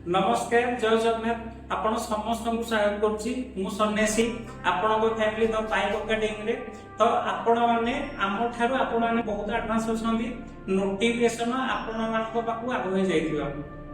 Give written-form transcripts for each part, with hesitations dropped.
नमस्कार जय जगन्नाथ आपण समस्त को स्वागत करुच्ची मु सन्यासी आपण फैमिली द पाइप एकेडमी तो आपण मैंने आम ठार आपण मैंने बहुत एडवांस होती नोटिफिकेशन आपण पाखु आग हो जाइथिबा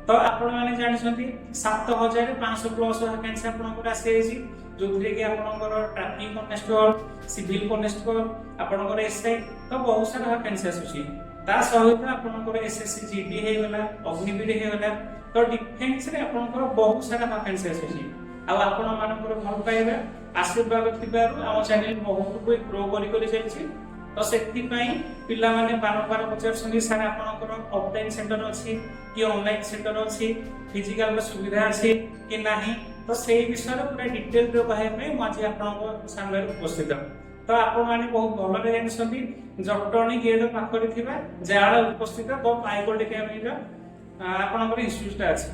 तो आपण मैंने जानछंती 7500 प्लस वैकेंसी आपनकर आसी जो कि आपनकर ट्रैफिक कॉन्स्टेबल सिविल कॉन्स्टेबल आपनकर एसआई तो बहुत सारा वैकेंसी आसुची ता सहित आपनकर एसएससी जीडी हे गला अग्निवीर हे गला तो डिफेन्स रे आपनकर बहुत सारा वैकेंसी आसुची आ आपण मानकर भल पाइबा आशीर्वाद थिबारु हम चैनल बहुत को ग्रो करि करि जायछि तो सेति पई पिला माने बारंबार पचारछन्ती सारा आपनकर ऑफलाइन सेंटर अछि कि ऑनलाइन सेंटर अछि फिजिकल सुविधा अछि कि नाही तो सेही विषय पूरा डिटेल रे कहै पई म आज आपनकर सामने उपस्थित तो आपण माने बहुत भल रे जानछन्ती जटणी गेट पाखरे थिबा जाळ उपस्थित तो पाइकोल एकेडमी रो आपनकर इंस्टीट्यूट अछि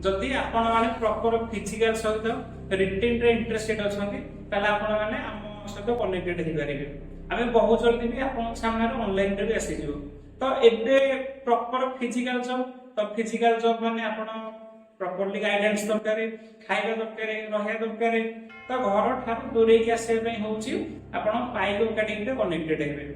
जदि आपण माने प्रॉपर फिजिकल सहित रिटेन रे इंटरेस्टेड अछन्ती ताले आपण माने हम सहित कनेक्टेड हे परिबे आमे बहुत जल्दी भी आपण सामने ऑनलाइन रे भी आसी जिवो तो एबे प्रॉपर फिजिकल जॉब तो फिजिकल जॉब माने आपण प्रॉपर्ली गाइडेंस दरकार खाइबा दरकार रहिया दरकार तो घर ठार दूरे के आसे पे होची आपण पाइक एकेडमी रे कनेक्टेड हेबे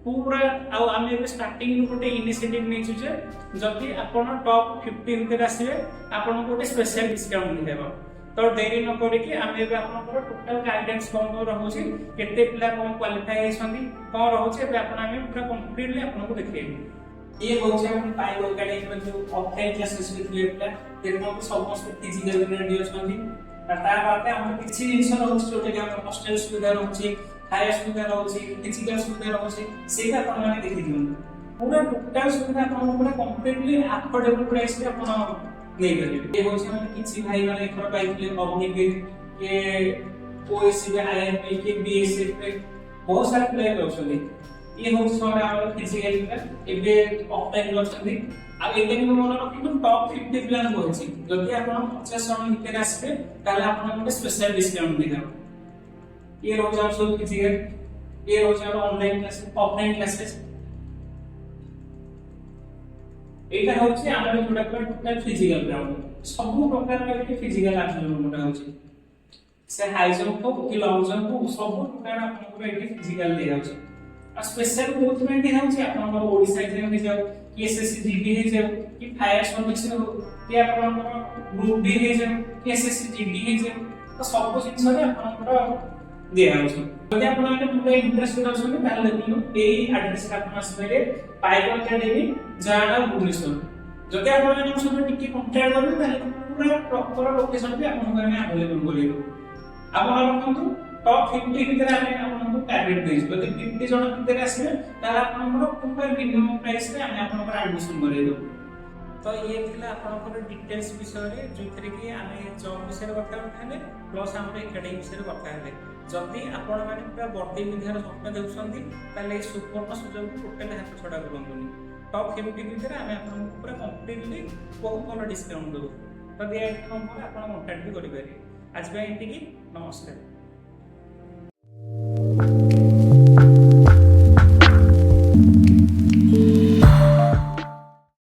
पूरा आ आमे स्टार्टिंग गोटे इनिशिएटिव नै छु जे जदि आपण टॉप 50 भितर आसीबे आपण गोटे स्पेशल डिस्काउंट देबो तो देरी न करी कि आमे आपण टोटल गाइडेंस कोन रहउची केते पिला कोन क्वालिफाई हेसंती कोन रहउची एबे आपण आमे पूरा कंप्लीटली आपण को देखैबे ये होचे हम पाइक एकेडमी में जो ऑफलाइन क्लासेस भी थिले पिला तेनो समस्त फिजिकल वीडियो छथि ता बाते हम किछि जिंस रहउची जोटे कि हम हॉस्टल सुविधा रहउची खाया सुविधा रहउची फिजिकल सुविधा रहउची सेटा आपण माने देखि दियौ पूरा टोटल सुविधा आपण पूरा कंप्लीटली अफोर्डेबल प्राइस रे आपण नै करिवे ये होचे हम किछि भाई माने एखर पाइले अग्निवीर के ओएससी आईएमपी के बीएसएफ पे बहुत सारे प्लेयर रहउछथि ये होचे हमरा फिजिकल एबे ऑफलाइन रहउछथि आ एते को मन रखिनु टॉप 50 प्लान होछि जदि आपण 50 जन भितर आसे ताले आपण को स्पेशल डिस्काउंट दिना ये रोजा सब फिजिकल ये रोजा ऑनलाइन क्लास ऑफलाइन क्लासेस एटा होछि हमर जोडा टोटल फिजिकल ग्राउंड सब प्रकार के फिजिकल आचरण होछि से हाई जंप को कि लॉन्ग जंप को सब प्रकार आपन को एटी फिजिकल दे होछि आ स्पेशल मूवमेंट दे होछि आपन को ओडिसा एग्जाम हो जाओ कि एसएससी जीडी हो जाओ कि फायर सर्विस हो कि आपन को ग्रुप डी हो जाओ कि एसएससी जीडी हो जाओ तो सब जिंस रे आपन को दे होछि जदि आपन माने पूरा इंटरेस्टेड अछन ताले देखियो एई एड्रेस का आपन आसबे पाइक एकेडमी जाडा भुवनेश्वर जदि आपन माने हमसे टिके कांटेक्ट करबे ताले पूरा प्रॉपर लोकेशन भी आपन माने अवेलेबल करियो आपण रखंतु टॉप 50 भितर आमे आपन को टारगेट देइस जदि 50 जन भितर आसीबे ताले आपन को पूरा मिनिमम प्राइस रे आमे आपन को एडमिशन करै दो तो ये थिला आपन को डिटेल्स विषय रे जोथरे कि आमे जॉब विषय कथा उठाले प्लस हमरे एकेडमी विषय कथा हेले जदि आपण माने पूरा बॉडी विद्यार स्वप्न देउछंती ताले सुपर्ण सुजोग टोटल हाथ छडा करंतुनी टॉप 50 भितर आमे आपन को पूरा कंप्लीटली बहुत भलो डिस्काउंट दो तो दिया नंबर आपन कांटेक्ट भी करि पारि आज पे एतिकी नमस्कार।